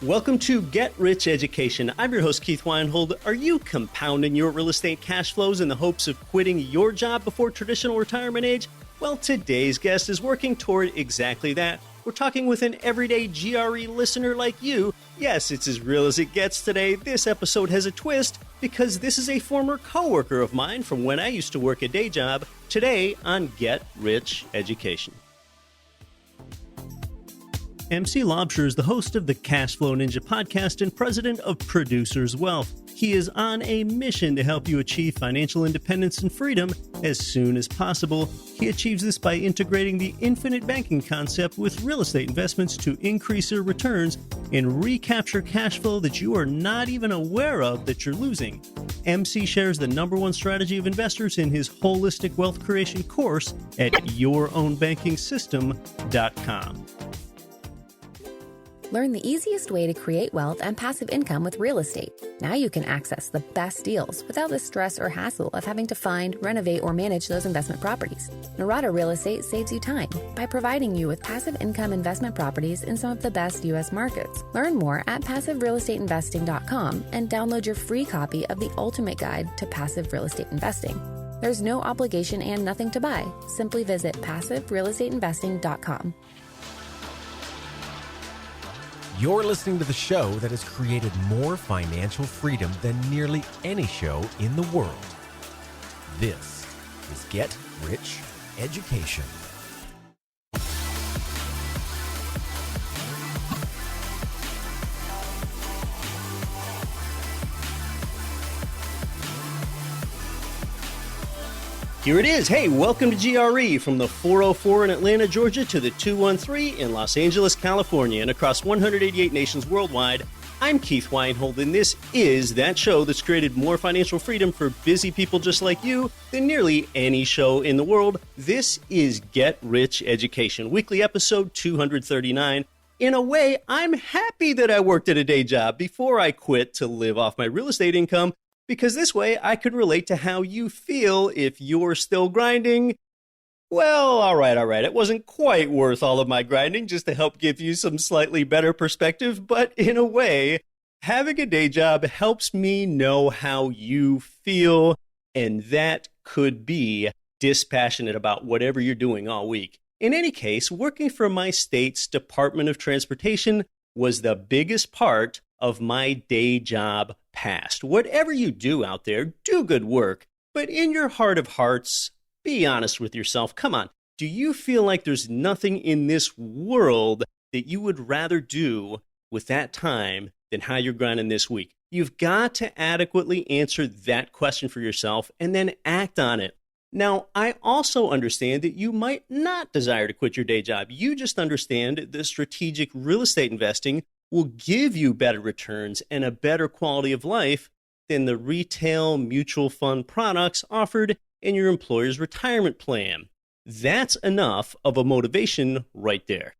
Welcome to Get Rich Education. I'm your host, Keith Weinhold. Are you compounding your real estate cash flows in the hopes of quitting your job before traditional retirement age? Well, today's guest is working toward exactly that. We're talking with an everyday GRE listener like you. Yes, it's as real as it gets today. This episode has a twist because this is a former coworker of mine from when I used to work a day job. Today on Get Rich Education. MC Lobsher is the host of the Cashflow Ninja podcast and president of Producers Wealth. He is on a mission to help you achieve financial independence and freedom as soon as possible. He achieves this by integrating the infinite banking concept with real estate investments to increase your returns and recapture cash flow that you are not even aware of that you're losing. MC shares the number one strategy of investors in his holistic wealth creation course at yourownbankingsystem.com. Learn the easiest way to create wealth and passive income with real estate. Now you can access the best deals without the stress or hassle of having to find, renovate, or manage those investment properties. Narada Real Estate saves you time by providing you with passive income investment properties in some of the best U.S. markets. Learn more at PassiveRealEstateInvesting.com and download your free copy of the ultimate guide to passive real estate investing. There's no obligation and nothing to buy. Simply visit PassiveRealEstateInvesting.com. You're listening to the show that has created more financial freedom than nearly any show in the world. This is Get Rich Education. Here it is. Hey, welcome to GRE from the 404 in Atlanta, Georgia to the 213 in Los Angeles, California, and across 188 nations worldwide. I'm Keith Weinhold, and this is that show that's created more financial freedom for busy people just like you than nearly any show in the world. This is Get Rich Education, weekly episode 239. In a way, I'm happy that I worked at a day job before I quit to live off my real estate income, because this way I could relate to how you feel if you're still grinding. Well, all right. It wasn't quite worth all of my grinding just to help give you some slightly better perspective, but in a way, having a day job helps me know how you feel, and that could be dispassionate about whatever you're doing all week. In any case, working for my state's Department of Transportation was the biggest part of my day job past. Whatever you do out there, do good work, but in your heart of hearts, be honest with yourself. Come on, do you feel like there's nothing in this world that you would rather do with that time than how you're grinding this week? You've got to adequately answer that question for yourself and then act on it. Now, I also understand that you might not desire to quit your day job. You just understand that strategic real estate investing will give you better returns and a better quality of life than the retail mutual fund products offered in your employer's retirement plan. That's enough of a motivation right there.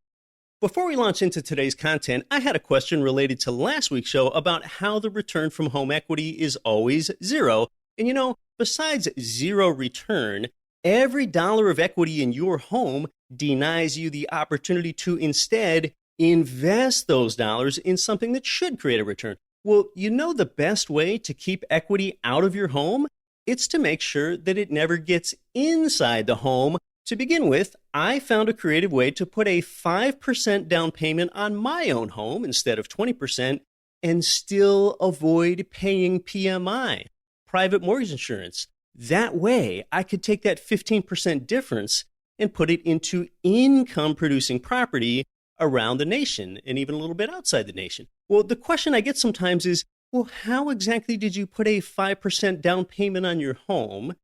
Before we launch into today's content, I had a question related to last week's show about how the return from home equity is always zero. And you know, besides zero return, every dollar of equity in your home denies you the opportunity to instead invest those dollars in something that should create a return. Well, you know the best way to keep equity out of your home? It's to make sure that it never gets inside the home. To begin with, I found a creative way to put a 5% down payment on my own home instead of 20% and still avoid paying PMI, private mortgage insurance. That way, I could take that 15% difference and put it into income-producing property around the nation and even a little bit outside the nation. Well, the question I get sometimes is, well, how exactly did you put a 5% down payment on your home,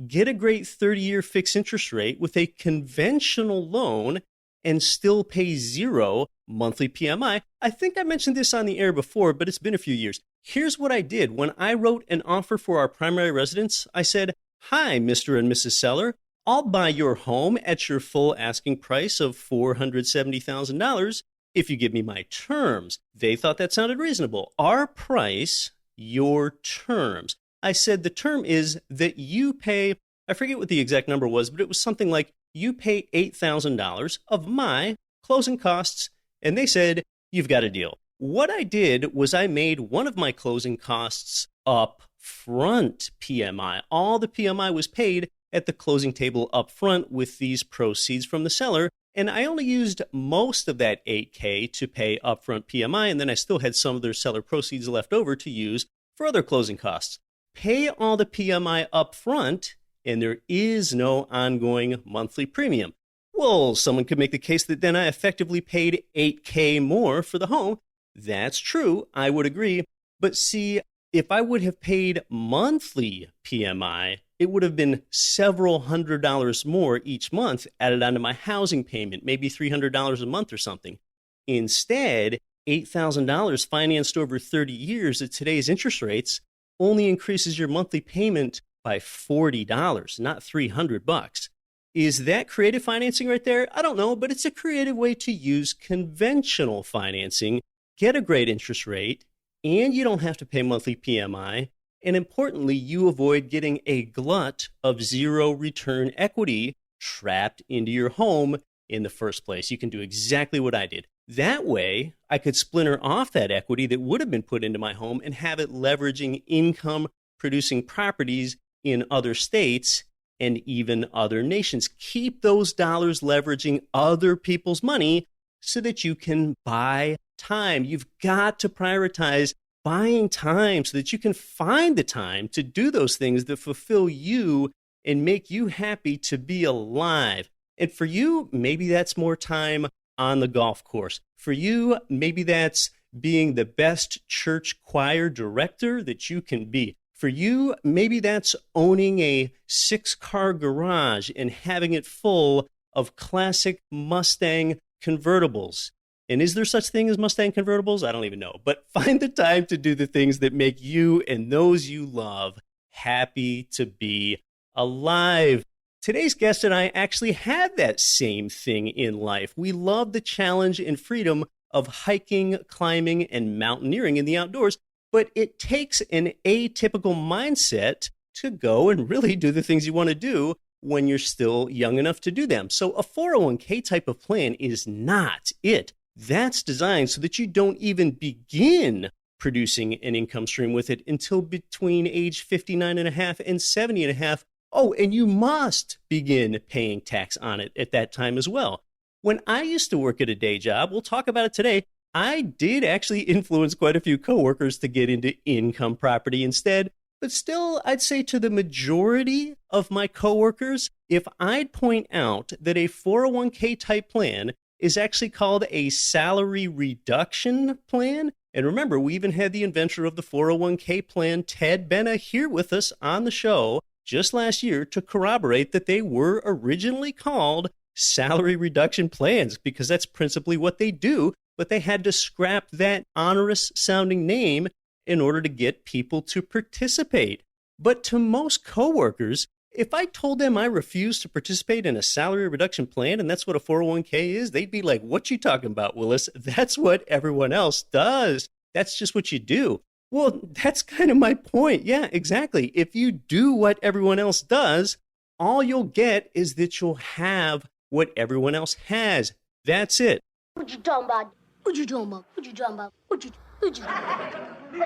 get a great 30-year fixed interest rate with a conventional loan, and still pay zero monthly PMI? I think I mentioned this on the air before, but it's been a few years. Here's what I did. When I wrote an offer for our primary residence, I said, "Hi, Mr. and Mrs. Seller. I'll buy your home at your full asking price of $470,000 if you give me my terms." They thought that sounded reasonable. Our price, your terms. I said the term is that you pay, I forget what the exact number was, but it was something like you pay $8,000 of my closing costs. And they said, "You've got a deal." What I did was I made one of my closing costs up front PMI. All the PMI was paid at the closing table up front with these proceeds from the seller. And I only used most of that $8K to pay upfront PMI, and then I still had some of their seller proceeds left over to use for other closing costs. Pay all the PMI up front, and there is no ongoing monthly premium. Well, someone could make the case that then I effectively paid $8K more for the home. That's true, I would agree. But see, if I would have paid monthly PMI, it would have been several $100s more each month added onto my housing payment, maybe $300 a month or something. Instead, $8,000 financed over 30 years at today's interest rates only increases your monthly payment by $40, not $300. Is that creative financing right there? I don't know, but it's a creative way to use conventional financing, get a great interest rate, and you don't have to pay monthly PMI. And importantly, you avoid getting a glut of zero return equity trapped into your home in the first place. You can do exactly what I did. That way, I could splinter off that equity that would have been put into my home and have it leveraging income-producing properties in other states and even other nations. Keep those dollars leveraging other people's money so that you can buy time. You've got to prioritize buying time so that you can find the time to do those things that fulfill you and make you happy to be alive. And for you, maybe that's more time on the golf course. For you, maybe that's being the best church choir director that you can be. For you, maybe that's owning a 6-car garage and having it full of classic Mustang convertibles. And is there such thing as Mustang convertibles? I don't even know. But find the time to do the things that make you and those you love happy to be alive. Today's guest and I actually had that same thing in life. We love the challenge and freedom of hiking, climbing, and mountaineering in the outdoors, but it takes an atypical mindset to go and really do the things you want to do when you're still young enough to do them. So a 401k type of plan is not it. That's designed so that you don't even begin producing an income stream with it until between age 59 and a half and 70 and a half. Oh, and you must begin paying tax on it at that time as well. When I used to work at a day job, we'll talk about it today, I did actually influence quite a few coworkers to get into income property instead. But still, I'd say to the majority of my coworkers, if I'd point out that a 401k type plan is actually called a salary reduction plan. And remember, we even had the inventor of the 401k plan, Ted Benna, here with us on the show just last year to corroborate that they were originally called salary reduction plans because that's principally what they do. But they had to scrap that onerous sounding name in order to get people to participate. But to most coworkers, if I told them I refused to participate in a salary reduction plan and that's what a 401k is, they'd be like, what you talking about, Willis? That's what everyone else does. That's just what you do. Well, that's kind of my point. Yeah, exactly. If you do what everyone else does, all you'll get is that you'll have what everyone else has. That's it. What you talking about? What you talking about? What you talking about? What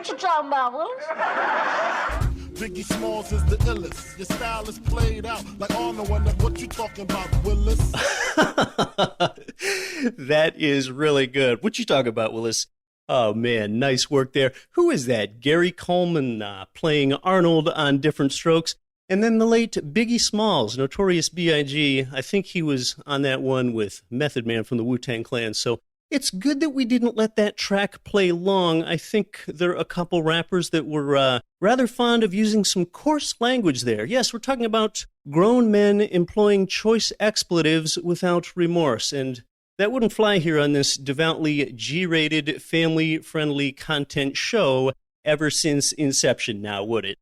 you talking about, Willis? Biggie Smalls is the illest. Your style is played out like Arnold. What you talking about, Willis? That is really good. What you talking about, Willis? Oh, man, nice work there. Who is that? Gary Coleman playing Arnold on Different Strokes. And then the late Biggie Smalls, Notorious B.I.G. I think he was on that one with Method Man from the Wu-Tang Clan. So it's good that we didn't let that track play long. I think there are a couple rappers that were rather fond of using some coarse language there. Yes, we're talking about grown men employing choice expletives without remorse. And that wouldn't fly here on this devoutly G-rated, family-friendly content show ever since inception now, would it?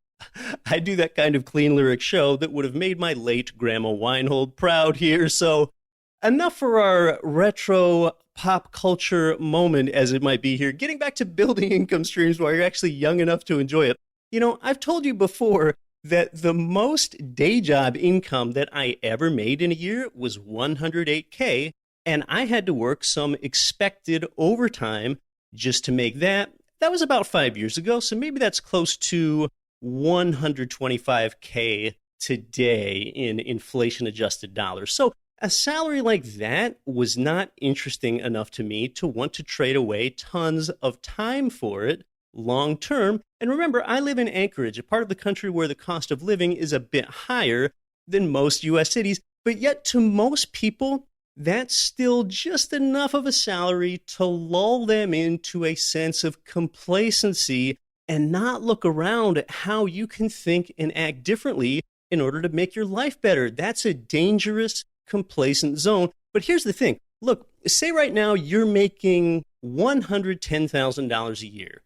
I do that kind of clean lyric show that would have made my late Grandma Weinhold proud here. So enough for our retro pop culture moment, as it might be here. Getting back to building income streams while you're actually young enough to enjoy it. You know, I've told you before that the most day job income that I ever made in a year was $108K, and I had to work some expected overtime just to make that. That was about 5 years ago, so maybe that's close to $125K today in inflation-adjusted dollars. So a salary like that was not interesting enough to me to want to trade away tons of time for it long term. And remember, I live in Anchorage, a part of the country where the cost of living is a bit higher than most U.S. cities. But yet to most people, that's still just enough of a salary to lull them into a sense of complacency and not look around at how you can think and act differently in order to make your life better. That's a dangerous, complacent zone. But here's the thing. Look, say right now you're making $110,000 a year.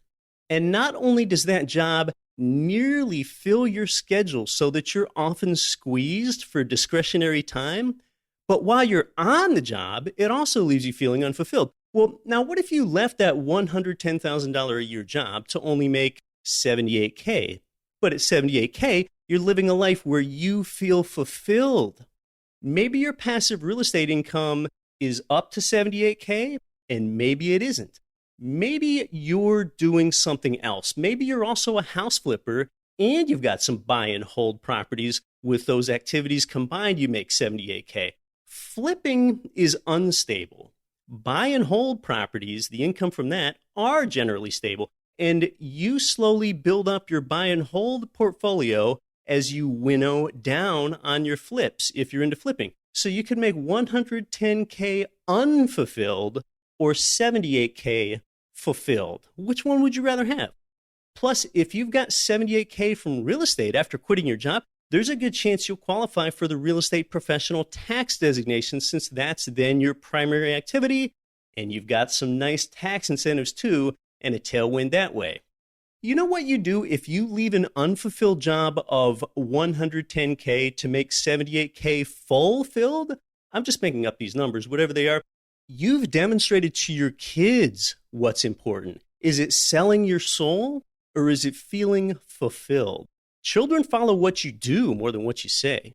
And not only does that job nearly fill your schedule so that you're often squeezed for discretionary time, but while you're on the job, it also leaves you feeling unfulfilled. Well, now what if you left that $110,000 a year job to only make $78K? But at $78K, you're living a life where you feel fulfilled. Maybe your passive real estate income is up to $78K, and maybe it isn't. Maybe you're doing something else. Maybe you're also a house flipper and you've got some buy and hold properties. With those activities combined, you make $78K. Flipping is unstable. Buy and hold properties, the income from that, are generally stable. And you slowly build up your buy and hold portfolio as you winnow down on your flips if you're into flipping. So you could make $110K unfulfilled or $78K fulfilled. Which one would you rather have? Plus, if you've got $78K from real estate after quitting your job, there's a good chance you'll qualify for the real estate professional tax designation, since that's then your primary activity, and you've got some nice tax incentives too, and a tailwind that way. You know what you do if you leave an unfulfilled job of $110K to make $78K fulfilled? I'm just making up these numbers, whatever they are. You've demonstrated to your kids what's important. Is it selling your soul, or is it feeling fulfilled? Children follow what you do more than what you say.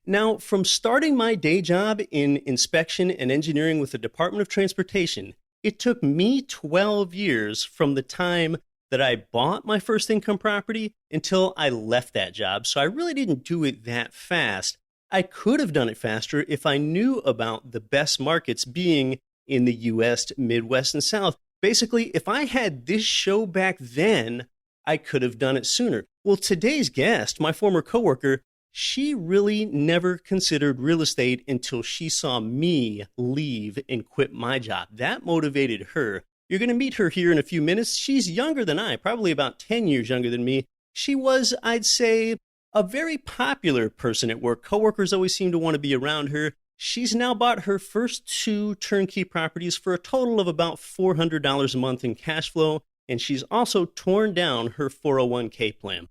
Now, from starting my day job in inspection and engineering with the Department of Transportation, it took me 12 years from the time that I bought my first income property until I left that job. So I really didn't do it that fast. I could have done it faster if I knew about the best markets being in the U.S., Midwest, and South. Basically, if I had this show back then, I could have done it sooner. Well, today's guest, my former coworker, she really never considered real estate until she saw me leave and quit my job. That motivated her. You're going to meet her here in a few minutes. She's younger than I, probably about 10 years younger than me. She was, I'd say, a very popular person at work. Coworkers always seem to want to be around her. She's now bought her first 2 turnkey properties for a total of about $400 a month in cash flow, and she's also torn down her 401k plan.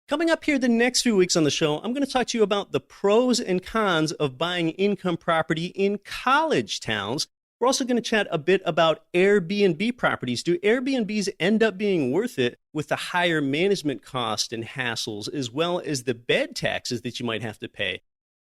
Coming up here the next few weeks on the show, I'm going to talk to you about the pros and cons of buying income property in college towns. We're also going to chat a bit about Airbnb properties. Do Airbnbs end up being worth it with the higher management cost and hassles, as well as the bed taxes that you might have to pay?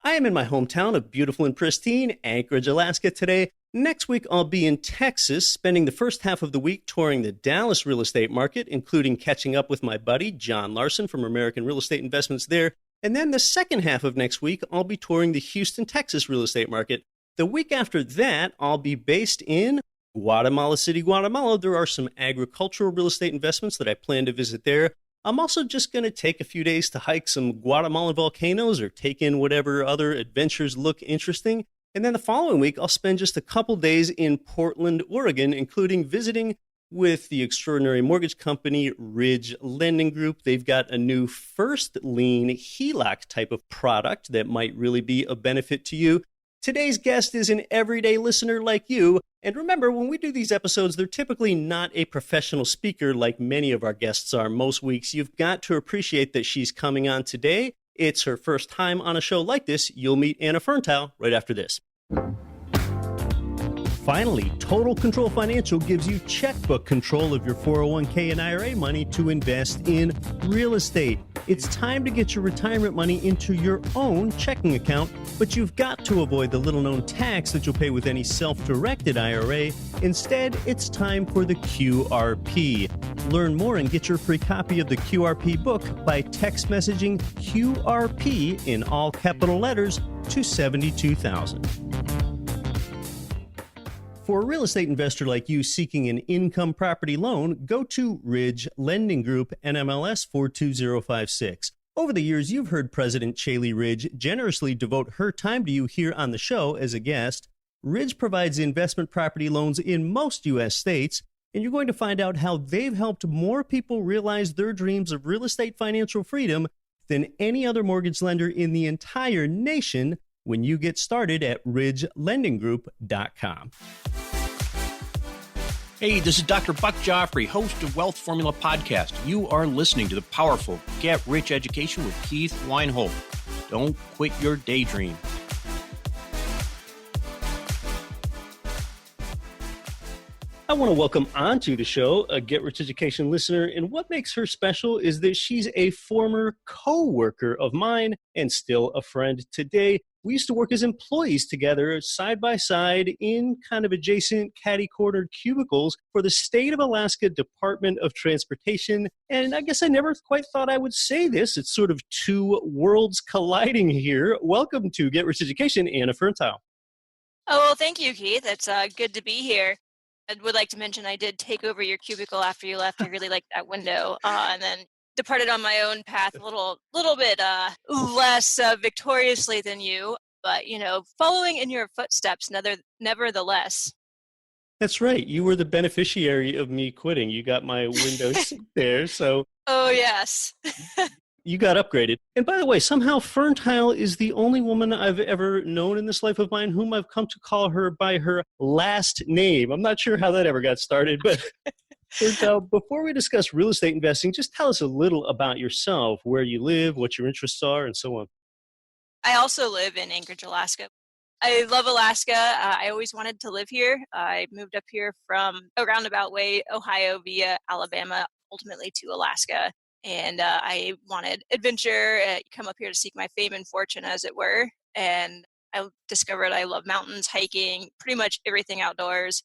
I am in my hometown of beautiful and pristine Anchorage, Alaska today. Next week, I'll be in Texas, spending the first half of the week touring the Dallas real estate market, including catching up with my buddy, John Larson from American Real Estate Investments there. And then the second half of next week, I'll be touring the Houston, Texas real estate market. The week after that, I'll be based in Guatemala City, Guatemala. There are some agricultural real estate investments that I plan to visit there. I'm also just going to take a few days to hike some Guatemalan volcanoes or take in whatever other adventures look interesting. And then the following week, I'll spend just a couple days in Portland, Oregon, including visiting with the extraordinary mortgage company Ridge Lending Group. They've got a new first lien HELOC type of product that might really be a benefit to you. Today's guest is an everyday listener like you. And remember, when we do these episodes, they're typically not a professional speaker like many of our guests are most weeks. You've got to appreciate that she's coming on today. It's her first time on a show like this. You'll meet Anna Ferntheil right after this. Finally, Total Control Financial gives you checkbook control of your 401k and IRA money to invest in real estate. It's time to get your retirement money into your own checking account, but you've got to avoid the little-known tax that you'll pay with any self-directed IRA. Instead, it's time for the QRP. Learn more and get your free copy of the QRP book by text messaging QRP in all capital letters to 72,000. For a real estate investor like you seeking an income property loan, go to Ridge Lending Group, NMLS 42056. Over the years, you've heard President Chaley Ridge generously devote her time to you here on the show as a guest. Ridge provides investment property loans in most U.S. states, and you're going to find out how they've helped more people realize their dreams of real estate financial freedom than any other mortgage lender in the entire nation when you get started at ridgelendinggroup.com. Hey, this is Dr. Buck Joffrey, host of Wealth Formula Podcast. You are listening to the powerful Get Rich Education with Keith Weinhold. Don't quit your daydream. I want to welcome onto the show a Get Rich Education listener, and what makes her special is that she's a former co-worker of mine and still a friend today. We used to work as employees together side by side in kind of adjacent catty-cornered cubicles for the State of Alaska Department of Transportation. And I guess I never quite thought I would say this. It's sort of two worlds colliding here. Welcome to Get Rich Education, Anna Ferntheil. Oh, well, thank you, Keith. It's good to be here. I would like to mention I did take over your cubicle after you left. I really liked that window, and then departed on my own path a little bit less victoriously than you, but following in your footsteps nevertheless. That's right. You were the beneficiary of me quitting. You got my window seat there, so. Oh yes. You got upgraded. And by the way, somehow Ferntheil is the only woman I've ever known in this life of mine whom I've come to call her by her last name. I'm not sure how that ever got started, but Ferntheil, before we discuss real estate investing, just tell us a little about yourself, where you live, what your interests are, and so on. I also live in Anchorage, Alaska. I love Alaska. I always wanted to live here. I moved up here from a roundabout way, Ohio via Alabama, ultimately to Alaska. And I wanted adventure, come up here to seek my fame and fortune, as it were. And I discovered I love mountains, hiking, pretty much everything outdoors.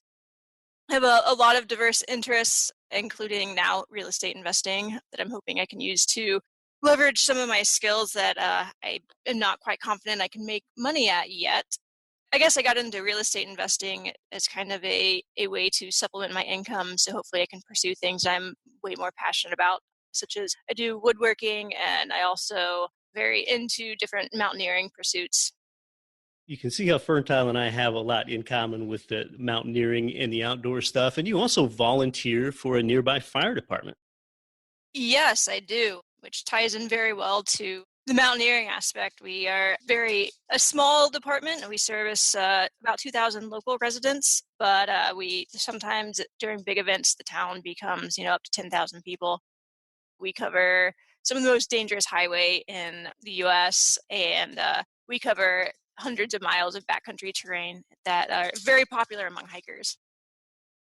I have a lot of diverse interests, including now real estate investing, that I'm hoping I can use to leverage some of my skills that I am not quite confident I can make money at yet. I guess I got into real estate investing as kind of a way to supplement my income, so hopefully I can pursue things I'm way more passionate about, such as I do woodworking, and I also very into different mountaineering pursuits. You can see how Ferntheil and I have a lot in common with the mountaineering and the outdoor stuff. And you also volunteer for a nearby fire department. Yes, I do, which ties in very well to the mountaineering aspect. We are a small department, and we service about 2,000 local residents, but we sometimes during big events, the town becomes, up to 10,000 people. We cover some of the most dangerous highway in the U.S., and we cover hundreds of miles of backcountry terrain that are very popular among hikers.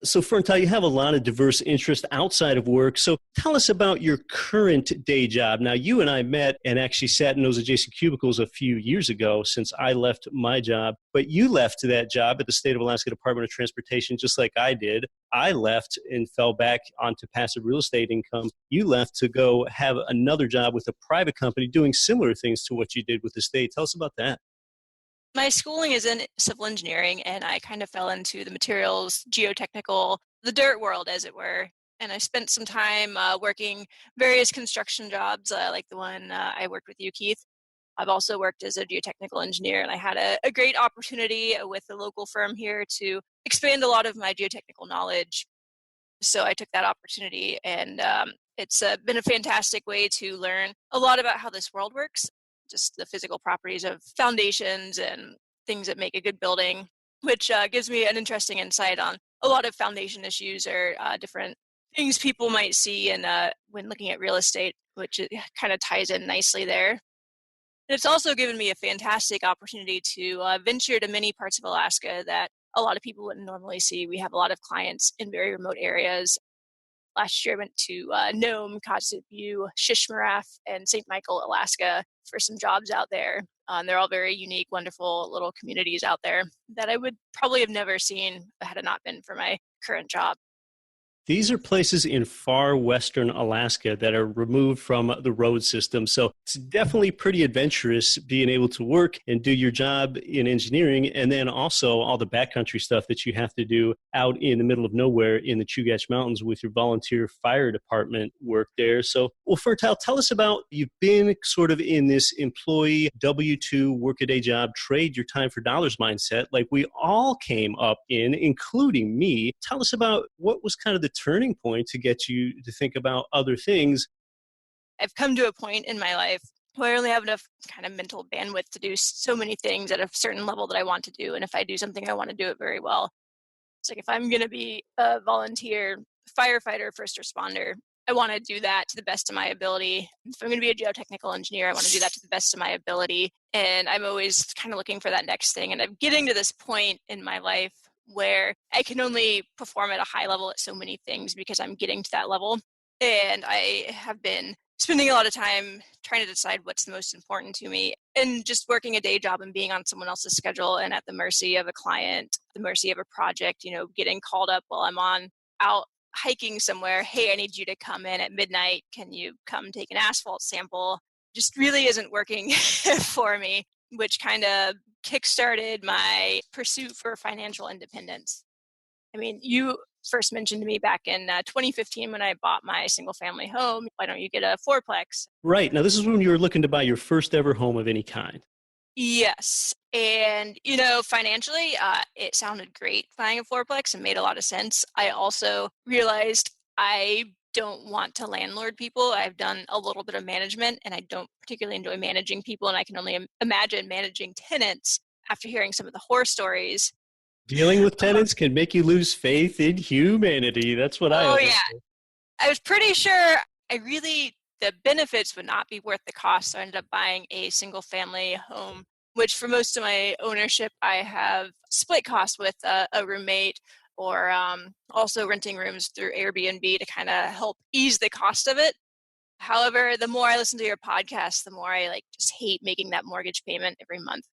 So, Ferntheil, you have a lot of diverse interests outside of work. So tell us about your current day job. Now, you and I met and actually sat in those adjacent cubicles a few years ago since I left my job. But you left that job at the State of Alaska Department of Transportation just like I did. I left and fell back onto passive real estate income. You left to go have another job with a private company doing similar things to what you did with the state. Tell us about that. My schooling is in civil engineering, and I kind of fell into the materials, geotechnical, the dirt world, as it were. And I spent some time working various construction jobs, like the one I worked with you, Keith. I've also worked as a geotechnical engineer, and I had a great opportunity with a local firm here to expand a lot of my geotechnical knowledge. So I took that opportunity, and it's been a fantastic way to learn a lot about how this world works. Just the physical properties of foundations and things that make a good building, which gives me an interesting insight on a lot of foundation issues or different things people might see when looking at real estate, which kind of ties in nicely there. And it's also given me a fantastic opportunity to venture to many parts of Alaska that a lot of people wouldn't normally see. We have a lot of clients in very remote areas. Last year, I went to Nome, Kotzebue, Shishmaref, and St. Michael, Alaska for some jobs out there. They're all very unique, wonderful little communities out there that I would probably have never seen had it not been for my current job. These are places in far western Alaska that are removed from the road system. So it's definitely pretty adventurous being able to work and do your job in engineering, and then also all the backcountry stuff that you have to do out in the middle of nowhere in the Chugach Mountains with your volunteer fire department work there. So, well, Ferntheil, tell us about, you've been sort of in this employee W-2 work-a-day job, trade your time for dollars mindset like we all came up in, including me. Tell us about what was kind of the turning point to get you to think about other things. I've come to a point in my life where I only have enough kind of mental bandwidth to do so many things at a certain level that I want to do. And if I do something, I want to do it very well. It's like if I'm going to be a volunteer firefighter, first responder, I want to do that to the best of my ability. If I'm going to be a geotechnical engineer, I want to do that to the best of my ability. And I'm always kind of looking for that next thing. And I'm getting to this point in my life where I can only perform at a high level at so many things because I'm getting to that level. And I have been spending a lot of time trying to decide what's the most important to me, and just working a day job and being on someone else's schedule and at the mercy of a client, the mercy of a project, getting called up while I'm out hiking somewhere. Hey, I need you to come in at midnight. Can you come take an asphalt sample? Just really isn't working for me, which kind of kickstarted my pursuit for financial independence. I mean, you first mentioned to me back in 2015 when I bought my single family home, why don't you get a fourplex? Right. Now, this is when you were looking to buy your first ever home of any kind. Yes. And, financially, it sounded great buying a fourplex and made a lot of sense. I also realized I don't want to landlord people. I've done a little bit of management and I don't particularly enjoy managing people. And I can only imagine managing tenants after hearing some of the horror stories. Dealing with tenants can make you lose faith in humanity. That's what I always say. I was pretty sure the benefits would not be worth the cost. So I ended up buying a single family home, which for most of my ownership, I have split costs with a roommate, or also renting rooms through Airbnb to kind of help ease the cost of it. However, the more I listen to your podcast, the more I just hate making that mortgage payment every month.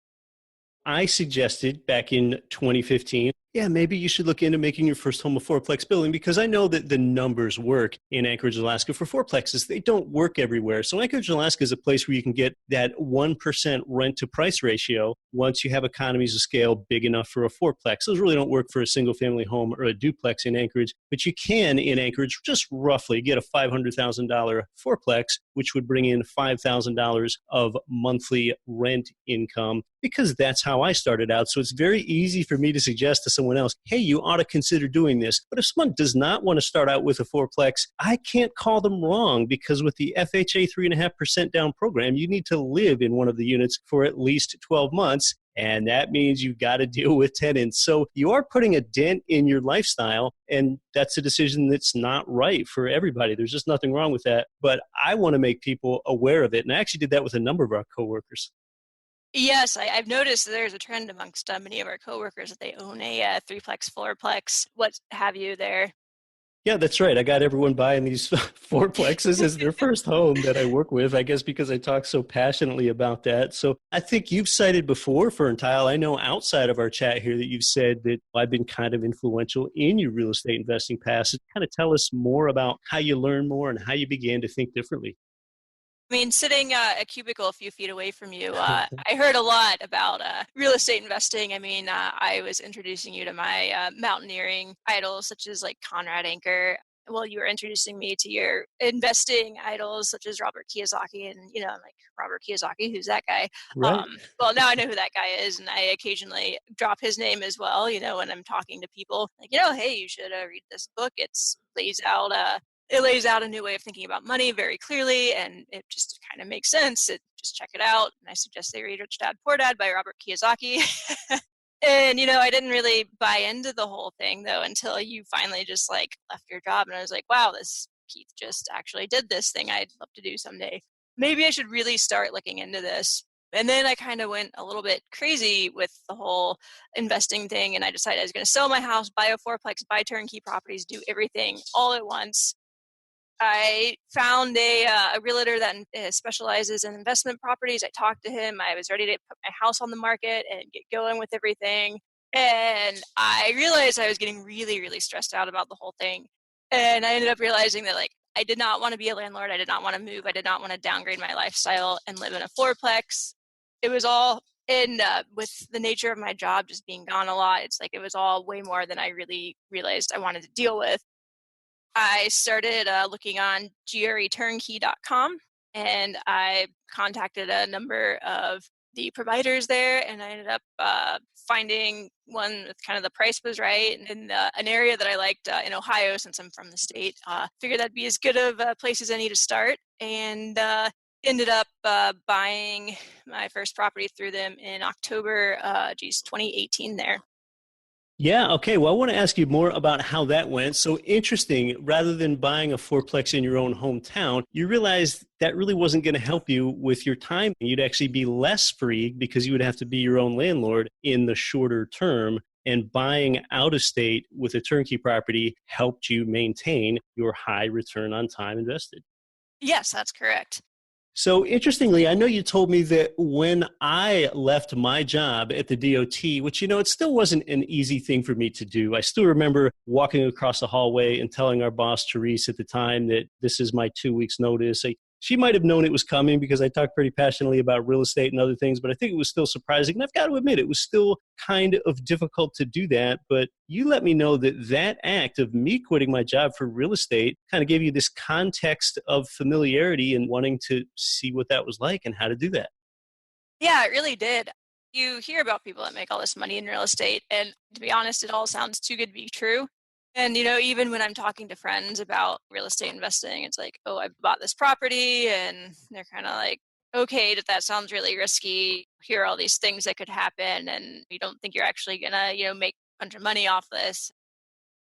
I suggested back in 2015, maybe you should look into making your first home a fourplex building, because I know that the numbers work in Anchorage, Alaska for fourplexes. They don't work everywhere. So Anchorage, Alaska is a place where you can get that 1% rent to price ratio once you have economies of scale big enough for a fourplex. Those really don't work for a single family home or a duplex in Anchorage, but you can in Anchorage just roughly get a $500,000 fourplex, which would bring in $5,000 of monthly rent income, because that's how I started out. So it's very easy for me to suggest to someone else, hey, you ought to consider doing this. But if someone does not want to start out with a fourplex, I can't call them wrong, because with the FHA 3.5% down program, you need to live in one of the units for at least 12 months. And that means you've got to deal with tenants. So you are putting a dent in your lifestyle, and that's a decision that's not right for everybody. There's just nothing wrong with that. But I want to make people aware of it. And I actually did that with a number of our coworkers. Yes, I've noticed that there's a trend amongst many of our coworkers that they own a threeplex, fourplex, what have you there. Yeah, that's right. I got everyone buying these fourplexes as their first home that I work with, I guess because I talk so passionately about that. So I think you've cited before, Ferntheil, I know outside of our chat here that you've said that I've been kind of influential in your real estate investing past. Kind of tell us more about how you learned more and how you began to think differently. I mean, sitting a cubicle a few feet away from you, I heard a lot about real estate investing. I mean, I was introducing you to my mountaineering idols, such as like Conrad Anker. Well, you were introducing me to your investing idols, such as Robert Kiyosaki. And, I'm like, Robert Kiyosaki, who's that guy? Right. Well, now I know who that guy is. And I occasionally drop his name as well, when I'm talking to people. Like, hey, you should read this book. It lays out a new way of thinking about money very clearly, and it just kind of makes sense. Just check it out. And I suggest they read Rich Dad, Poor Dad by Robert Kiyosaki. And, I didn't really buy into the whole thing, though, until you finally just left your job. And I was like, wow, this Keith just actually did this thing I'd love to do someday. Maybe I should really start looking into this. And then I kind of went a little bit crazy with the whole investing thing. And I decided I was going to sell my house, buy a fourplex, buy turnkey properties, do everything all at once. I found a realtor that specializes in investment properties. I talked to him. I was ready to put my house on the market and get going with everything. And I realized I was getting really, really stressed out about the whole thing. And I ended up realizing that, like, I did not want to be a landlord. I did not want to move. I did not want to downgrade my lifestyle and live in a fourplex. It was all in with the nature of my job just being gone a lot. It's like it was all way more than I really realized I wanted to deal with. I started looking on GREturnkey.com, and I contacted a number of the providers there, and I ended up finding one with kind of the price was right in an area that I liked in Ohio, since I'm from the state. Figured that'd be as good of a place as any to start, and ended up buying my first property through them in October, 2018 there. Yeah, okay. Well, I want to ask you more about how that went. So interesting, rather than buying a fourplex in your own hometown, you realized that really wasn't going to help you with your time. You'd actually be less free because you would have to be your own landlord in the shorter term. And buying out of state with a turnkey property helped you maintain your high return on time invested. Yes, that's correct. So interestingly, I know you told me that when I left my job at the DOT, which, it still wasn't an easy thing for me to do. I still remember walking across the hallway and telling our boss, Therese, at the time that this is my 2 weeks notice. She might have known it was coming because I talked pretty passionately about real estate and other things, but I think it was still surprising. And I've got to admit, it was still kind of difficult to do that. But you let me know that act of me quitting my job for real estate kind of gave you this context of familiarity and wanting to see what that was like and how to do that. Yeah, it really did. You hear about people that make all this money in real estate, and to be honest, it all sounds too good to be true. And, even when I'm talking to friends about real estate investing, it's like, oh, I bought this property, and they're kind of like, okay, that sounds really risky. Here are all these things that could happen, and you don't think you're actually going to, make a bunch of money off this.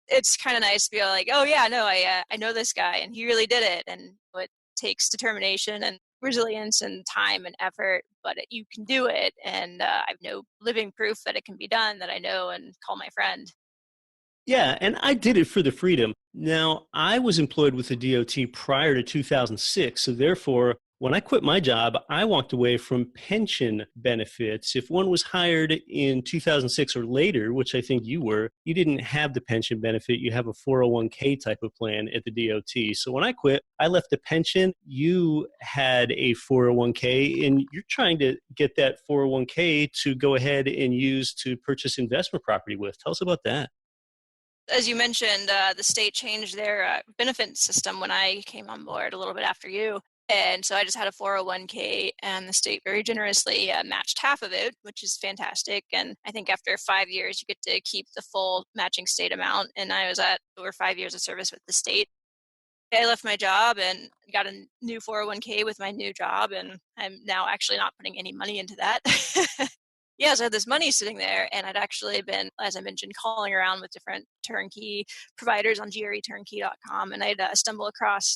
It's kind of nice to be like, oh, yeah, no, I know this guy, and he really did it. And it takes determination and resilience and time and effort, but you can do it. And I have no living proof that it can be done that I know and call my friend. Yeah, and I did it for the freedom. Now, I was employed with the DOT prior to 2006, so therefore, when I quit my job, I walked away from pension benefits. If one was hired in 2006 or later, which I think you were, you didn't have the pension benefit. You have a 401k type of plan at the DOT. So when I quit, I left the pension. You had a 401k, and you're trying to get that 401k to go ahead and use to purchase investment property with. Tell us about that. As you mentioned, the state changed their benefit system when I came on board a little bit after you. And so I just had a 401k, and the state very generously matched half of it, which is fantastic. And I think after 5 years, you get to keep the full matching state amount. And I was at over 5 years of service with the state. I left my job and got a new 401k with my new job, and I'm now actually not putting any money into that. Yeah, so I had this money sitting there, and I'd actually been, as I mentioned, calling around with different turnkey providers on GREturnkey.com, and I'd stumble across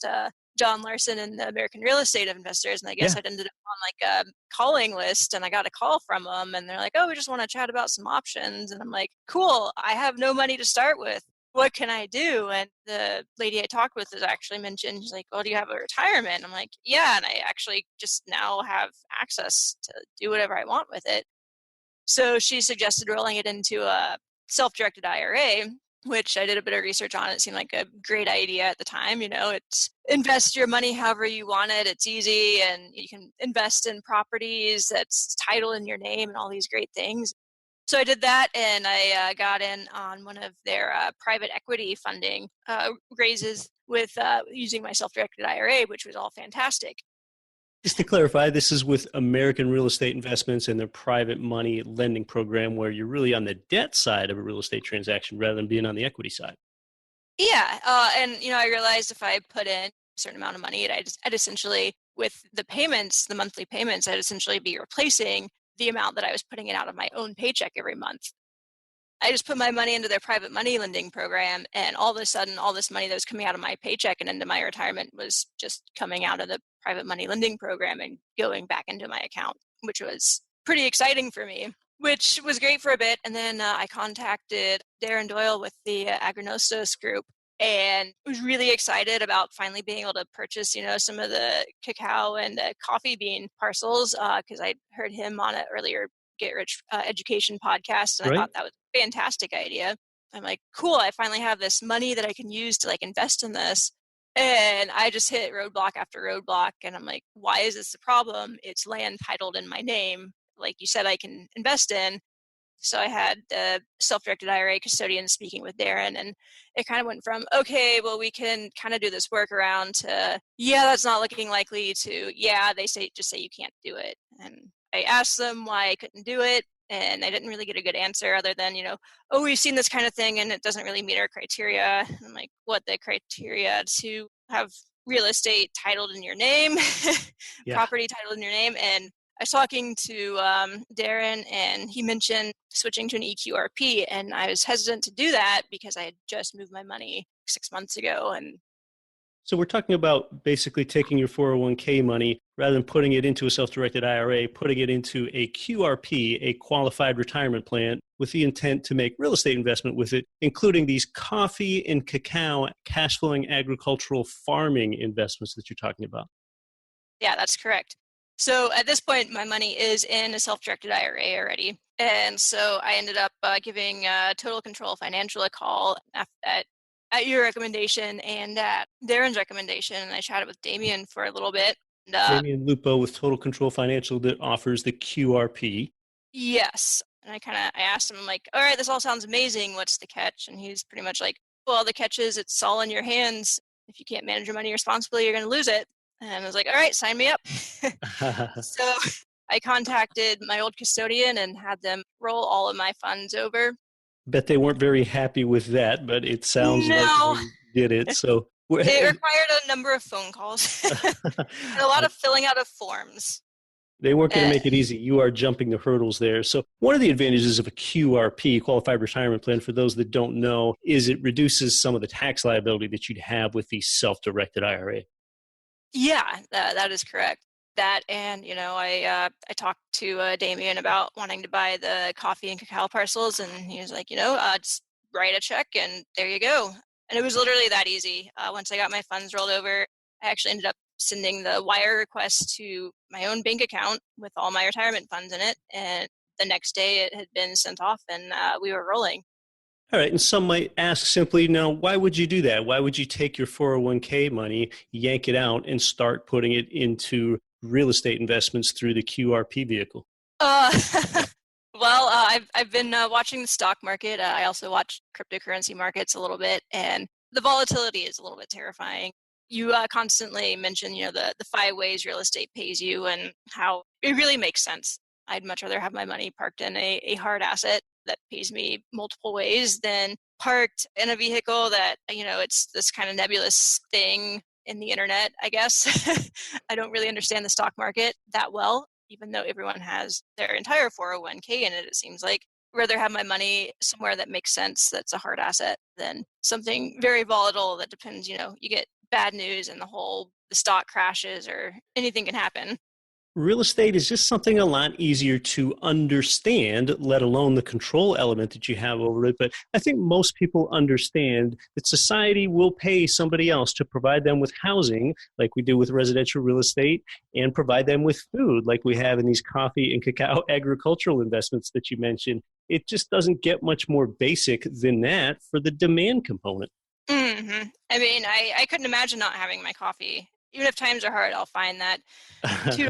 John Larson and the American Real Estate Investors, and I guess I'd ended up on like a calling list, and I got a call from them, and they're like, oh, we just want to chat about some options. And I'm like, cool, I have no money to start with. What can I do? And the lady I talked with has actually mentioned, she's like, well, do you have a retirement? I'm like, yeah, and I actually just now have access to do whatever I want with it. So she suggested rolling it into a self-directed IRA, which I did a bit of research on. It seemed like a great idea at the time. It's invest your money however you want it. It's easy, and you can invest in properties that's title in your name and all these great things. So I did that, and I got in on one of their private equity funding raises with using my self-directed IRA, which was all fantastic. Just to clarify, this is with American Real Estate Investments and their private money lending program, where you're really on the debt side of a real estate transaction rather than being on the equity side. Yeah, and I realized if I put in a certain amount of money, I'd essentially, with the payments, the monthly payments, I'd essentially be replacing the amount that I was putting in out of my own paycheck every month. I just put my money into their private money lending program, and all of a sudden, all this money that was coming out of my paycheck and into my retirement was just coming out of the private money lending program and going back into my account. which was pretty exciting for me, which was great for a bit. And then I contacted Darren Doyle with the Agronostos group and was really excited about finally being able to purchase, some of the cacao and coffee bean parcels because I heard him on an earlier Get Rich Education podcast, and I thought that was a fantastic idea. I'm like, cool, I finally have this money that I can use to invest in this. And I just hit roadblock after roadblock. And I'm like, why is this a problem? It's land titled in my name. Like you said, I can invest in. So I had the self-directed IRA custodian speaking with Darren, and it kind of went from, okay, well, we can kind of do this workaround to, yeah, that's not looking likely to, yeah, just say you can't do it. And I asked them why I couldn't do it, and I didn't really get a good answer other than, oh, we've seen this kind of thing and it doesn't really meet our criteria. And I'm like, what, the criteria to have real estate titled in your name, property titled in your name? And I was talking to Darren, and he mentioned switching to an EQRP, and I was hesitant to do that because I had just moved my money 6 months ago. And so we're talking about basically taking your 401k money, rather than putting it into a self-directed IRA, putting it into a QRP, a qualified retirement plan, with the intent to make real estate investment with it, including these coffee and cacao cash flowing agricultural farming investments that you're talking about. Yeah, that's correct. So at this point, my money is in a self-directed IRA already. And so I ended up giving Total Control Financial a call at your recommendation and at Darren's recommendation. And I chatted with Damien for a little bit. Damien Lupo with Total Control Financial that offers the QRP. Yes. And I asked him, I'm like, all right, this all sounds amazing. What's the catch? And he's pretty much like, well, the catch is it's all in your hands. If you can't manage your money responsibly, you're going to lose it. And I was like, all right, sign me up. So I contacted my old custodian and had them roll all of my funds over. Bet they weren't very happy with that, but it sounds like they did it. So it required a number of phone calls and a lot of filling out of forms. They weren't going to make it easy. You are jumping the hurdles there. So one of the advantages of a QRP, Qualified Retirement Plan, for those that don't know, is it reduces some of the tax liability that you'd have with the self-directed IRA. Yeah, that is correct. That, and I talked to Damien about wanting to buy the coffee and cacao parcels, and he was like, just write a check and there you go. And it was literally that easy. Once I got my funds rolled over, I actually ended up sending the wire request to my own bank account with all my retirement funds in it, and the next day it had been sent off, and we were rolling. All right. And some might ask simply, now, why would you do that? Why would you take your 401k money, yank it out, and start putting it into real estate investments through the QRP vehicle? Well, I've been watching the stock market. I also watch cryptocurrency markets a little bit, and the volatility is a little bit terrifying. You constantly mention, the 5 ways real estate pays you and how it really makes sense. I'd much rather have my money parked in a hard asset that pays me multiple ways than parked in a vehicle that, it's this kind of nebulous thing in the internet, I guess. I don't really understand the stock market that well, even though everyone has their entire 401k in it, it seems like. I'd rather have my money somewhere that makes sense, that's a hard asset, than something very volatile that depends, you get bad news and the stock crashes or anything can happen. Real estate is just something a lot easier to understand, let alone the control element that you have over it. But I think most people understand that society will pay somebody else to provide them with housing, like we do with residential real estate, and provide them with food, like we have in these coffee and cacao agricultural investments that you mentioned. It just doesn't get much more basic than that for the demand component. Mm-hmm. I mean, I couldn't imagine not having my coffee. Even if times are hard, I'll find that $2 to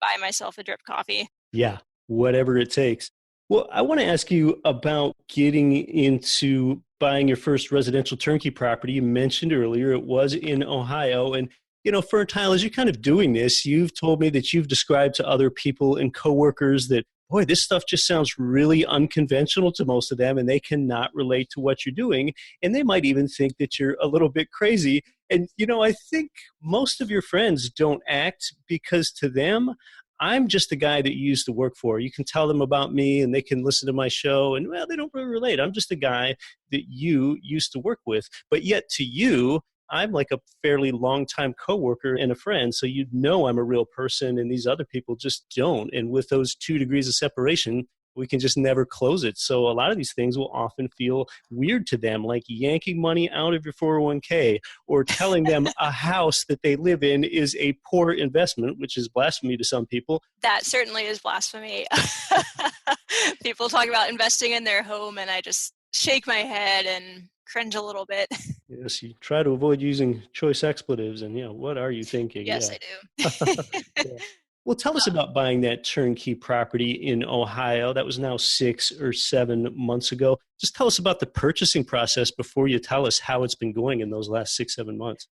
buy myself a drip coffee. Yeah, whatever it takes. Well, I want to ask you about getting into buying your first residential turnkey property. You mentioned earlier it was in Ohio. And, Ferntheil, as you're kind of doing this, you've told me that you've described to other people and coworkers that, boy, this stuff just sounds really unconventional to most of them, and they cannot relate to what you're doing. And they might even think that you're a little bit crazy. And, I think most of your friends don't act because to them, I'm just the guy that you used to work for. You can tell them about me and they can listen to my show and, well, they don't really relate. I'm just a guy that you used to work with. But yet to you, I'm like a fairly long-time coworker and a friend, so you know I'm a real person, and these other people just don't. And with those 2 degrees of separation, we can just never close it. So a lot of these things will often feel weird to them, like yanking money out of your 401k or telling them a house that they live in is a poor investment, which is blasphemy to some people. That certainly is blasphemy. People talk about investing in their home, and I just shake my head and cringe a little bit. Yes, you try to avoid using choice expletives, and what are you thinking? Yes, Yeah. I do. Yeah. Well, tell us about buying that turnkey property in Ohio. That was now 6 or 7 months ago. Just tell us about the purchasing process before you tell us how it's been going in those last 6, 7 months.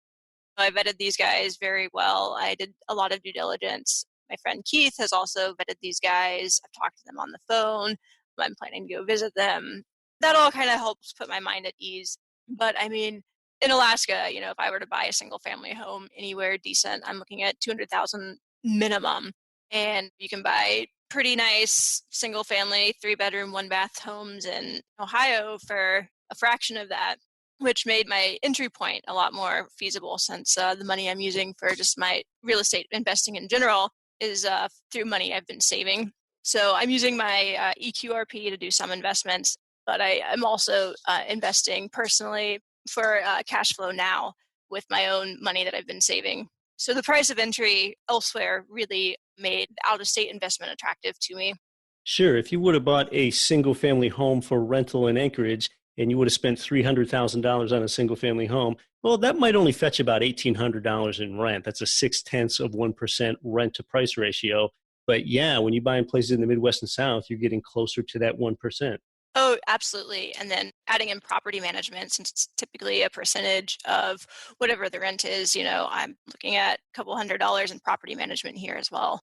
I vetted these guys very well. I did a lot of due diligence. My friend Keith has also vetted these guys. I've talked to them on the phone. I'm planning to go visit them. That all kind of helps put my mind at ease. But I mean, in Alaska, if I were to buy a single family home anywhere decent, I'm looking at 200,000 minimum. And you can buy pretty nice single family, 3-bedroom, 1-bath homes in Ohio for a fraction of that, which made my entry point a lot more feasible since the money I'm using for just my real estate investing in general is through money I've been saving. So I'm using my EQRP to do some investments, but I'm also investing personally for cash flow now with my own money that I've been saving. So the price of entry elsewhere really made out-of-state investment attractive to me. Sure, if you would have bought a single family home for rental in Anchorage and you would have spent $300,000 on a single family home, well, that might only fetch about $1,800 in rent. That's a 0.6% rent to price ratio. But yeah, when you buy in places in the Midwest and South, you're getting closer to that 1%. Oh, absolutely. And then adding in property management, since it's typically a percentage of whatever the rent is, I'm looking at a couple $100 in property management here as well.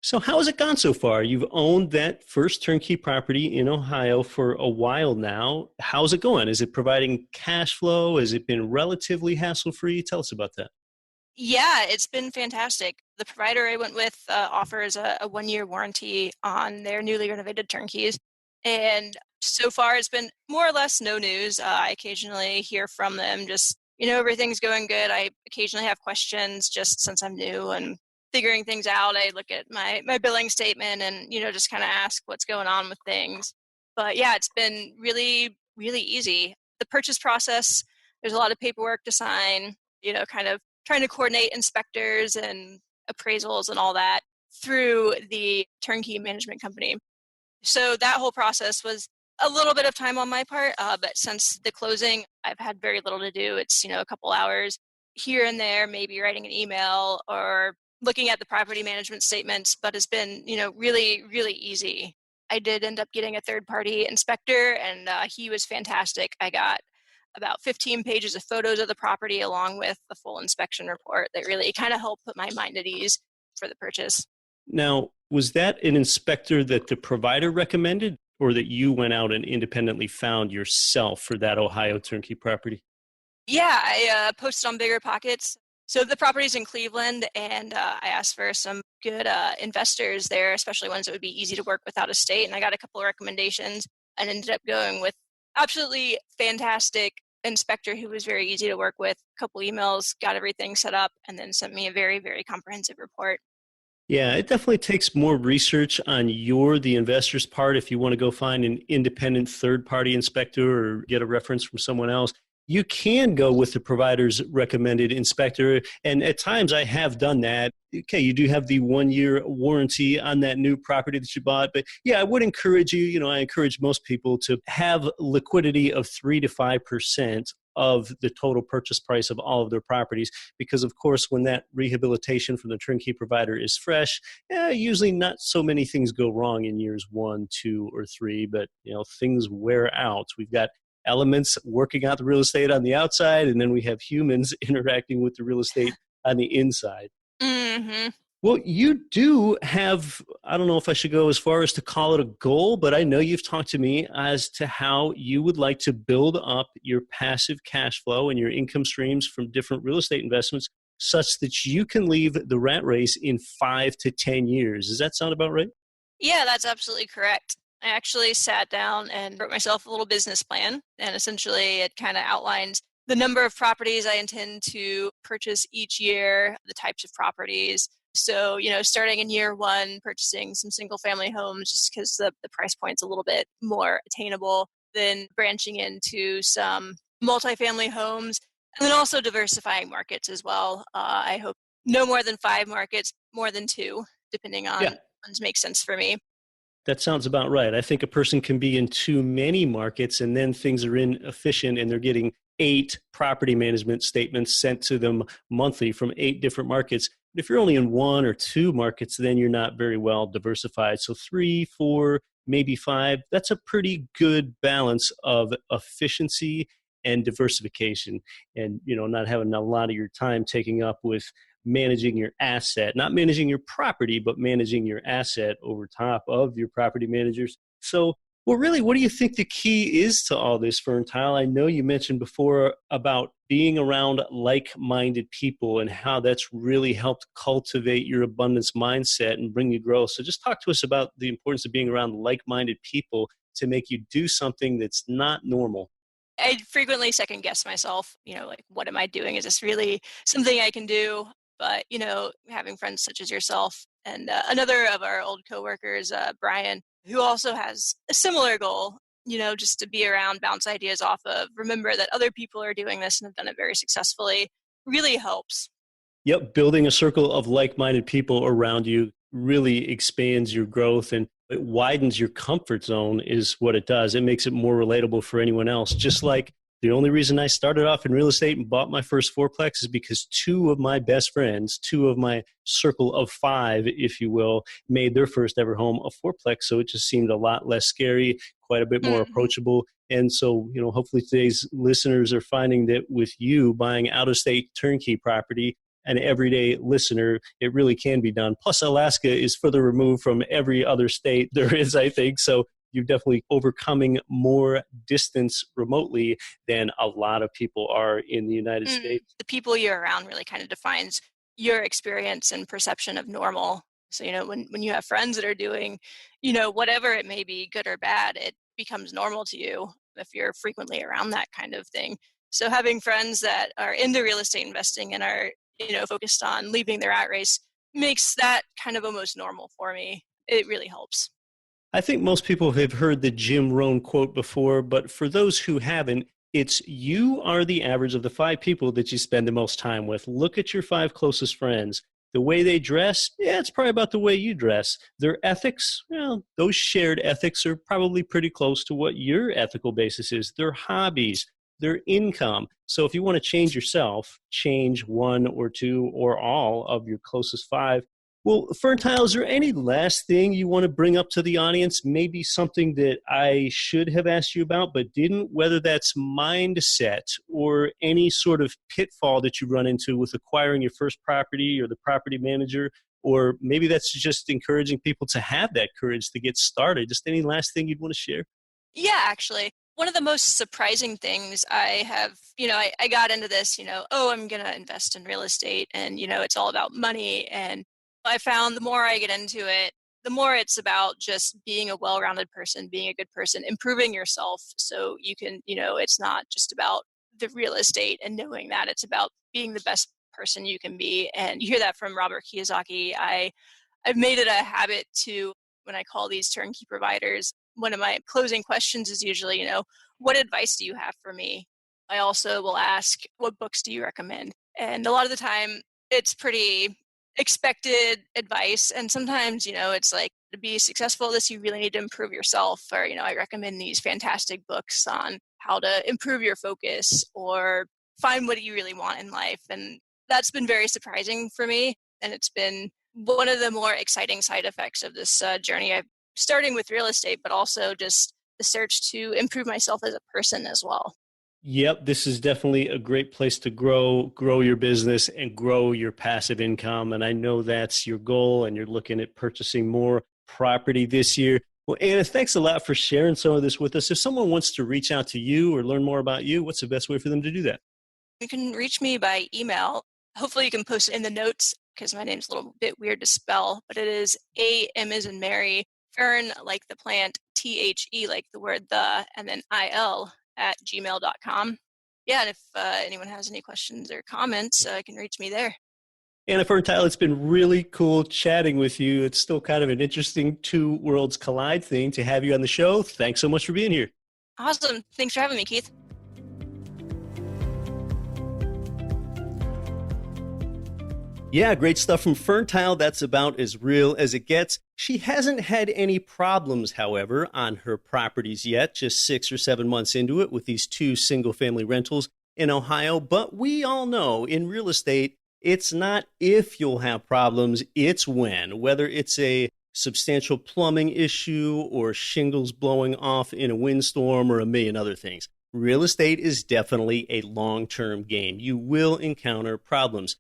So how has it gone so far? You've owned that first turnkey property in Ohio for a while now. How's it going? Is it providing cash flow? Has it been relatively hassle-free? Tell us about that. Yeah, it's been fantastic. The provider I went with offers a 1-year warranty on their newly renovated turnkeys. And so far, it's been more or less no news. I occasionally hear from them, just, everything's going good. I occasionally have questions just since I'm new and figuring things out. I look at my billing statement and, just kind of ask what's going on with things. But yeah, it's been really, really easy. The purchase process, there's a lot of paperwork to sign, kind of trying to coordinate inspectors and appraisals and all that through the turnkey management company. So that whole process was a little bit of time on my part, but since the closing, I've had very little to do. It's, a couple hours here and there, maybe writing an email or looking at the property management statements, but it's been, really, really easy. I did end up getting a third-party inspector, and he was fantastic. I got about 15 pages of photos of the property along with the full inspection report that really kind of helped put my mind at ease for the purchase. Now, was that an inspector that the provider recommended or that you went out and independently found yourself for that Ohio turnkey property? Yeah, I posted on Bigger Pockets. So the property's in Cleveland, and I asked for some good investors there, especially ones that would be easy to work with out of state. And I got a couple of recommendations and ended up going with absolutely fantastic inspector who was very easy to work with. A couple emails, got everything set up, and then sent me a very, very comprehensive report. Yeah, it definitely takes more research on the investor's part if you want to go find an independent third-party inspector or get a reference from someone else. You can go with the provider's recommended inspector, and at times I have done that. Okay, you do have the 1-year warranty on that new property that you bought, but yeah, I would encourage you, I encourage most people to have liquidity of 3 to 5% of the total purchase price of all of their properties, because of course when that rehabilitation from the turnkey provider is fresh, usually not so many things go wrong in years 1, 2, or 3, but things wear out. We've got elements working out the real estate on the outside, and then we have humans interacting with the real estate on the inside. Mm-hmm. Well, you do have, I don't know if I should go as far as to call it a goal, but I know you've talked to me as to how you would like to build up your passive cash flow and your income streams from different real estate investments such that you can leave the rat race in 5 to 10 years. Does that sound about right? Yeah, that's absolutely correct. I actually sat down and wrote myself a little business plan, and essentially it kind of outlines the number of properties I intend to purchase each year, the types of properties. So, starting in year one, purchasing some single family homes just because the price point's a little bit more attainable, then branching into some multifamily homes, and then also diversifying markets as well. I hope no more than 5 markets, more than 2, depending on Yeah. which ones make sense for me. That sounds about right. I think a person can be in too many markets and then things are inefficient and they're getting 8 property management statements sent to them monthly from 8 different markets. But if you're only in 1 or 2 markets, then you're not very well diversified. So 3, 4, maybe 5, that's a pretty good balance of efficiency and diversification, and not having a lot of your time taking up with managing your asset, not managing your property, but managing your asset over top of your property managers. So, well, really, what do you think the key is to all this, Ferntheil? I know you mentioned before about being around like-minded people and how that's really helped cultivate your abundance mindset and bring you growth. So just talk to us about the importance of being around like-minded people to make you do something that's not normal. I frequently second guess myself, like, what am I doing? Is this really something I can do? But, having friends such as yourself and another of our old coworkers, Brian, who also has a similar goal, just to be around, bounce ideas off of, remember that other people are doing this and have done it very successfully, really helps. Yep, building a circle of like-minded people around you really expands your growth and it widens your comfort zone is what it does. It makes it more relatable for anyone else. Just like the only reason I started off in real estate and bought my first fourplex is because 2 of my best friends, 2 of my circle of 5, if you will, made their first ever home a fourplex. So it just seemed a lot less scary, quite a bit more approachable. And so, hopefully today's listeners are finding that with you buying out-of-state turnkey property, an everyday listener, it really can be done. Plus, Alaska is further removed from every other state there is, I think. So you're definitely overcoming more distance remotely than a lot of people are in the United States. The people you're around really kind of defines your experience and perception of normal. So, when you have friends that are doing, whatever it may be, good or bad, it becomes normal to you if you're frequently around that kind of thing. So having friends that are into real estate investing and are, focused on leaving the rat race makes that kind of almost normal for me. It really helps. I think most people have heard the Jim Rohn quote before, but for those who haven't, it's you are the average of the 5 people that you spend the most time with. Look at your 5 closest friends. The way they dress, yeah, it's probably about the way you dress. Their ethics, well, those shared ethics are probably pretty close to what your ethical basis is. Their hobbies, their income. So if you want to change yourself, change 1 or 2 or all of your closest 5. Well, Ferntheil, is there any last thing you want to bring up to the audience? Maybe something that I should have asked you about but didn't, whether that's mindset or any sort of pitfall that you run into with acquiring your first property or the property manager, or maybe that's just encouraging people to have that courage to get started. Just any last thing you'd want to share? Yeah, actually. One of the most surprising things I have, I got into this, I'm going to invest in real estate and, it's all about money. And I found the more I get into it, the more it's about just being a well-rounded person, being a good person, improving yourself so you can, it's not just about the real estate and knowing that, it's about being the best person you can be. And you hear that from Robert Kiyosaki. I've made it a habit to, when I call these turnkey providers, one of my closing questions is usually, what advice do you have for me? I also will ask, what books do you recommend? And a lot of the time, it's pretty expected advice. And sometimes, it's like, to be successful at this, you really need to improve yourself. Or, I recommend these fantastic books on how to improve your focus or find what you really want in life. And that's been very surprising for me. And it's been one of the more exciting side effects of this journey. I'm starting with real estate, but also just the search to improve myself as a person as well. Yep, this is definitely a great place to grow your business and grow your passive income. And I know that's your goal and you're looking at purchasing more property this year. Well, Anna, thanks a lot for sharing some of this with us. If someone wants to reach out to you or learn more about you, what's the best way for them to do that? You can reach me by email. Hopefully you can post it in the notes because my name's a little bit weird to spell, but it is A-M as in Mary, Fern like the plant, T-H-E like the word the, and then I-L @gmail.com. Yeah, and if anyone has any questions or comments, can reach me there. Anna Ferntheil, it's been really cool chatting with you. It's still kind of an interesting two worlds collide thing to have you on the show. Thanks so much for being here. Awesome. Thanks for having me, Keith. Yeah, great stuff from Ferntheil. That's about as real as it gets. She hasn't had any problems, however, on her properties yet, just 6 or 7 months into it with these 2 single-family rentals in Ohio. But we all know in real estate, it's not if you'll have problems, it's when. Whether it's a substantial plumbing issue or shingles blowing off in a windstorm or a million other things. Real estate is definitely a long-term game. You will encounter problems.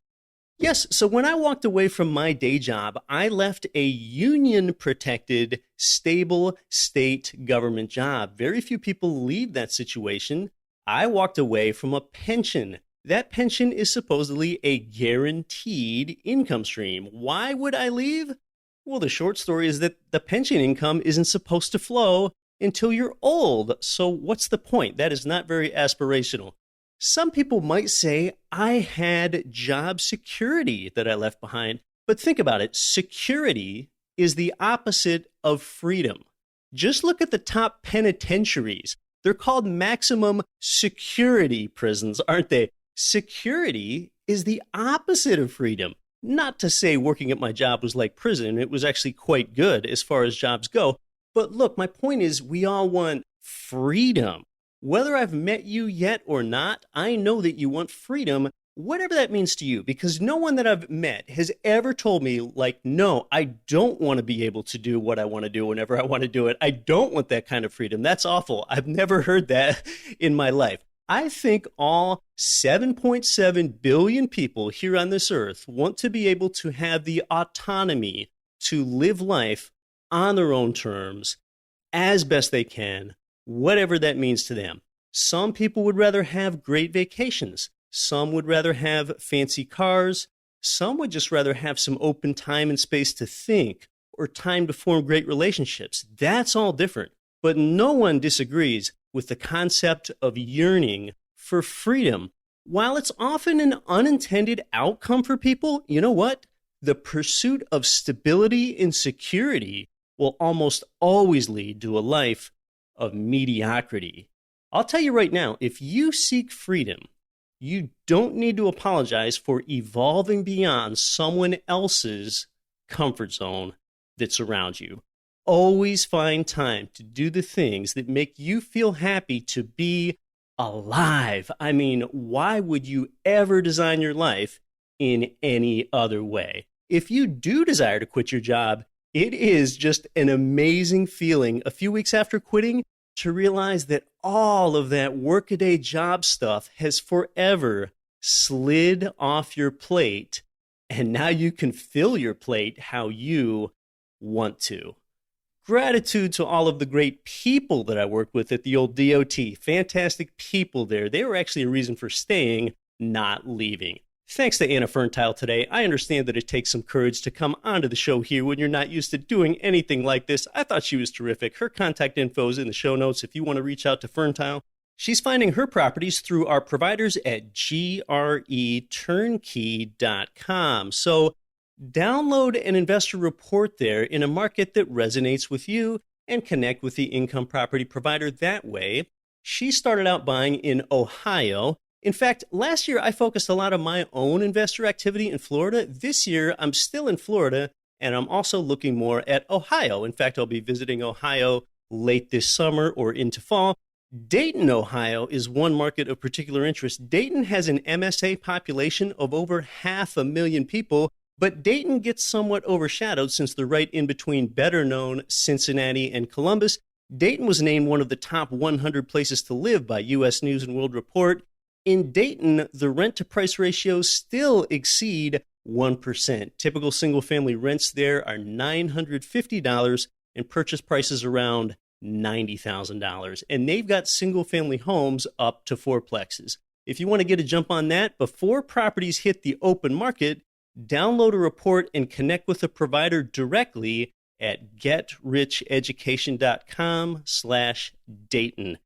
Yes, so when I walked away from my day job, I left a union-protected, stable state government job. Very few people leave that situation. I walked away from a pension. That pension is supposedly a guaranteed income stream. Why would I leave? Well, the short story is that the pension income isn't supposed to flow until you're old. So what's the point? That is not very aspirational. Some people might say I had job security that I left behind, but think about it. Security is the opposite of freedom. Just look at the top penitentiaries. They're called maximum security prisons, aren't they? Security is the opposite of freedom. Not to say working at my job was like prison. It was actually quite good as far as jobs go. But look, my point is we all want freedom. Whether I've met you yet or not, I know that you want freedom, whatever that means to you, because no one that I've met has ever told me, like, no, I don't want to be able to do what I want to do whenever I want to do it. I don't want that kind of freedom. That's awful. I've never heard that in my life. I think all 7.7 billion people here on this earth want to be able to have the autonomy to live life on their own terms as best they can, whatever that means to them. Some people would rather have great vacations. Some would rather have fancy cars. Some would just rather have some open time and space to think or time to form great relationships. That's all different. But no one disagrees with the concept of yearning for freedom. While it's often an unintended outcome for people, you know what? The pursuit of stability and security will almost always lead to a life of mediocrity. I'll tell you right now, if you seek freedom, you don't need to apologize for evolving beyond someone else's comfort zone that surrounds you. Always find time to do the things that make you feel happy to be alive. I mean, why would you ever design your life in any other way? If you do desire to quit your job, it is just an amazing feeling a few weeks after quitting to realize that all of that workaday job stuff has forever slid off your plate, and now you can fill your plate how you want to. Gratitude to all of the great people that I worked with at the old DOT. Fantastic people there. They were actually a reason for staying, not leaving. Thanks to Anna Ferntheil today. I understand that it takes some courage to come onto the show here when you're not used to doing anything like this. I thought she was terrific. Her contact info is in the show notes if you want to reach out to Ferntheil. She's finding her properties through our providers at GREturnkey.com. So download an investor report there in a market that resonates with you and connect with the income property provider that way. She started out buying in Ohio. In fact, last year I focused a lot of my own investor activity in Florida. This year I'm still in Florida, and I'm also looking more at Ohio. In fact, I'll be visiting Ohio late this summer or into fall. Dayton, Ohio is one market of particular interest. Dayton has an MSA population of over 500,000 people, but Dayton gets somewhat overshadowed since they're right in between better-known Cincinnati and Columbus. Dayton was named one of the top 100 places to live by U.S. News and World Report. In Dayton, the rent-to-price ratios still exceed 1%. Typical single-family rents there are $950 and purchase prices around $90,000. And they've got single-family homes up to fourplexes. If you want to get a jump on that before properties hit the open market, download a report and connect with a provider directly at getricheducation.com/Dayton.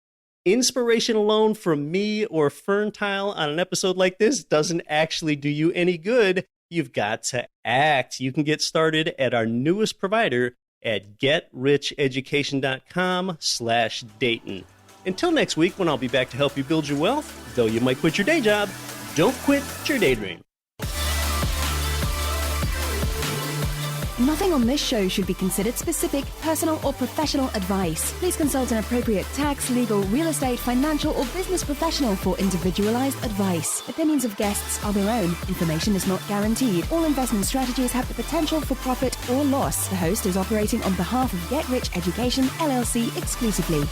Inspiration alone from me or Ferntheil on an episode like this doesn't actually do you any good. You've got to act. You can get started at our newest provider at getricheducation.com/Dayton. Until next week, when I'll be back to help you build your wealth, though you might quit your day job, don't quit your daydream. Nothing on this show should be considered specific, personal, or professional advice. Please consult an appropriate tax, legal, real estate, financial, or business professional for individualized advice. Opinions of guests are their own. Information is not guaranteed. All investment strategies have the potential for profit or loss. The host is operating on behalf of Get Rich Education, LLC exclusively.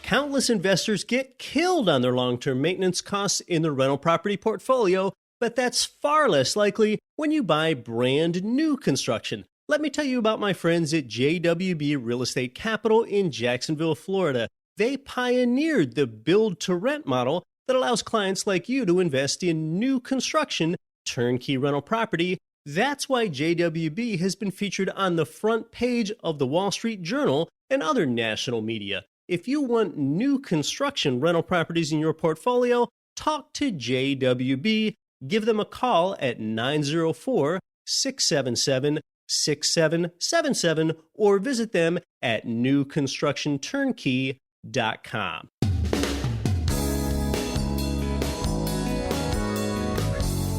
Countless investors get killed on their long-term maintenance costs in the rental property portfolio, but that's far less likely when you buy brand new construction. Let me tell you about my friends at JWB Real Estate Capital in Jacksonville, Florida. They pioneered the build-to-rent model that allows clients like you to invest in new construction, turnkey rental property. That's why JWB has been featured on the front page of the Wall Street Journal and other national media. If you want new construction rental properties in your portfolio, talk to JWB. Give them a call at 904-677-6777 or visit them at newconstructionturnkey.com.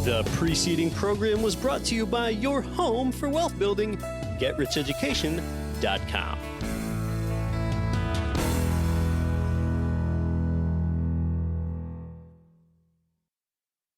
The preceding program was brought to you by your home for wealth building, GetRichEducation.com.